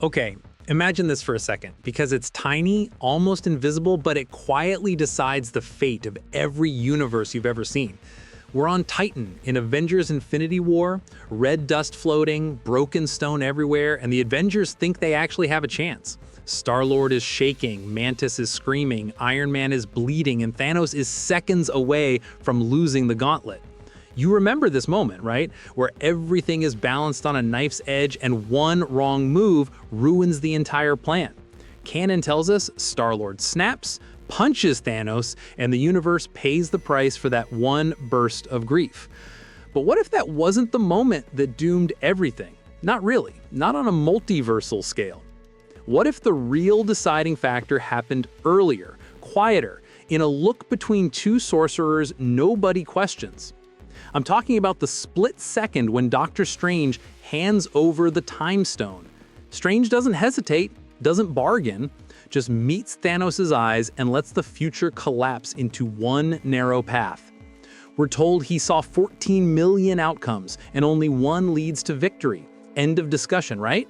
Okay, imagine this for a second, because it's tiny, almost invisible, but it quietly decides the fate of every universe you've ever seen. We're on Titan in Avengers Infinity War, red dust floating, broken stone everywhere, and the Avengers think they actually have a chance. Star-Lord is shaking, Mantis is screaming, Iron Man is bleeding, and Thanos is seconds away from losing the gauntlet. You remember this moment, right? Where everything is balanced on a knife's edge and one wrong move ruins the entire plan. Canon tells us Star-Lord snaps, punches Thanos, and the universe pays the price for that one burst of grief. But what if that wasn't the moment that doomed everything? Not really, not on a multiversal scale. What if the real deciding factor happened earlier, quieter, in a look between two sorcerers nobody questions? I'm talking about the split second when Doctor Strange hands over the Time Stone. Strange doesn't hesitate, doesn't bargain, just meets Thanos' eyes and lets the future collapse into one narrow path. We're told he saw 14 million outcomes and only one leads to victory. End of discussion, right?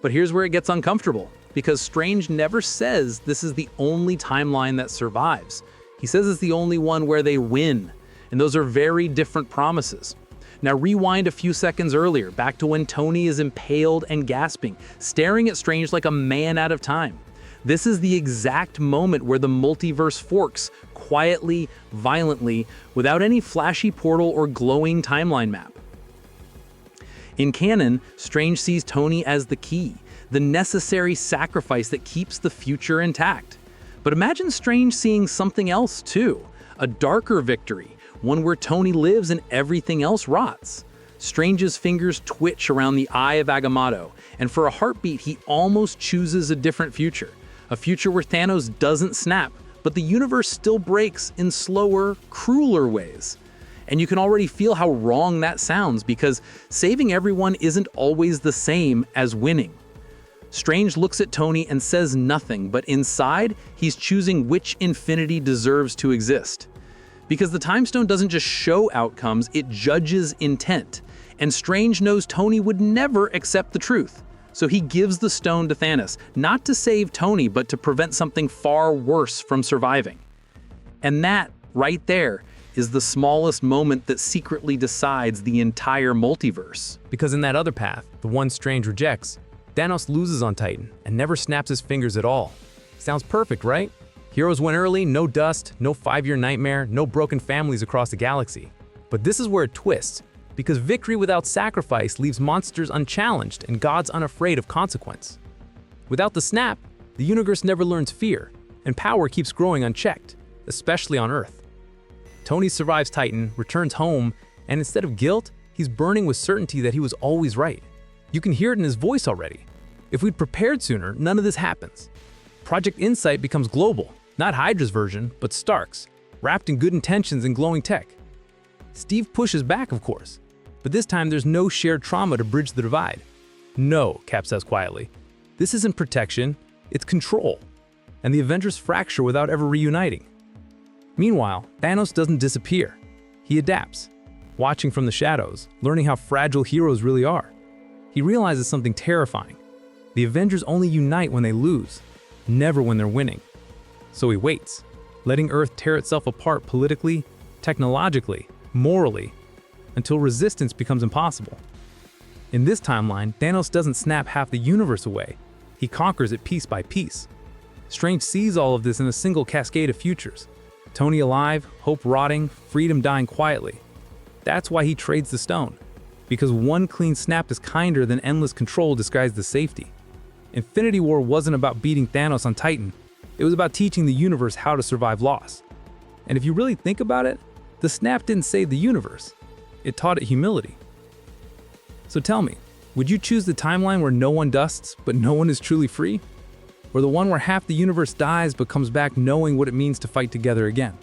But here's where it gets uncomfortable, because Strange never says this is the only timeline that survives. He says it's the only one where they win. And those are very different promises. Now rewind a few seconds earlier, back to when Tony is impaled and gasping, staring at Strange like a man out of time. This is the exact moment where the multiverse forks, quietly, violently, without any flashy portal or glowing timeline map. In canon, Strange sees Tony as the key, the necessary sacrifice that keeps the future intact. But imagine Strange seeing something else too, a darker victory, one where Tony lives and everything else rots. Strange's fingers twitch around the eye of Agamotto, and for a heartbeat he almost chooses a different future. A future where Thanos doesn't snap, but the universe still breaks in slower, crueler ways. And you can already feel how wrong that sounds, because saving everyone isn't always the same as winning. Strange looks at Tony and says nothing, but inside, he's choosing which infinity deserves to exist. Because the Time Stone doesn't just show outcomes, it judges intent. And Strange knows Tony would never accept the truth. So he gives the stone to Thanos, not to save Tony, but to prevent something far worse from surviving. And that, right there, is the smallest moment that secretly decides the entire multiverse. Because in that other path, the one Strange rejects, Thanos loses on Titan and never snaps his fingers at all. Sounds perfect, right? Heroes win early, no dust, no 5-year nightmare, no broken families across the galaxy. But this is where it twists, because victory without sacrifice leaves monsters unchallenged and gods unafraid of consequence. Without the snap, the universe never learns fear, and power keeps growing unchecked, especially on Earth. Tony survives Titan, returns home, and instead of guilt, he's burning with certainty that he was always right. You can hear it in his voice already. If we'd prepared sooner, none of this happens. Project Insight becomes global. Not Hydra's version, but Stark's, wrapped in good intentions and glowing tech. Steve pushes back, of course, but this time there's no shared trauma to bridge the divide. No, Cap says quietly. This isn't protection, it's control. And the Avengers fracture without ever reuniting. Meanwhile, Thanos doesn't disappear. He adapts, watching from the shadows, learning how fragile heroes really are. He realizes something terrifying. The Avengers only unite when they lose, never when they're winning. So he waits, letting Earth tear itself apart politically, technologically, morally, until resistance becomes impossible. In this timeline, Thanos doesn't snap half the universe away. He conquers it piece by piece. Strange sees all of this in a single cascade of futures. Tony alive, hope rotting, freedom dying quietly. That's why he trades the stone. Because one clean snap is kinder than endless control disguised as safety. Infinity War wasn't about beating Thanos on Titan. It was about teaching the universe how to survive loss. And if you really think about it, the snap didn't save the universe. It taught it humility. So tell me, would you choose the timeline where no one dusts, but no one is truly free? Or the one where half the universe dies but comes back knowing what it means to fight together again?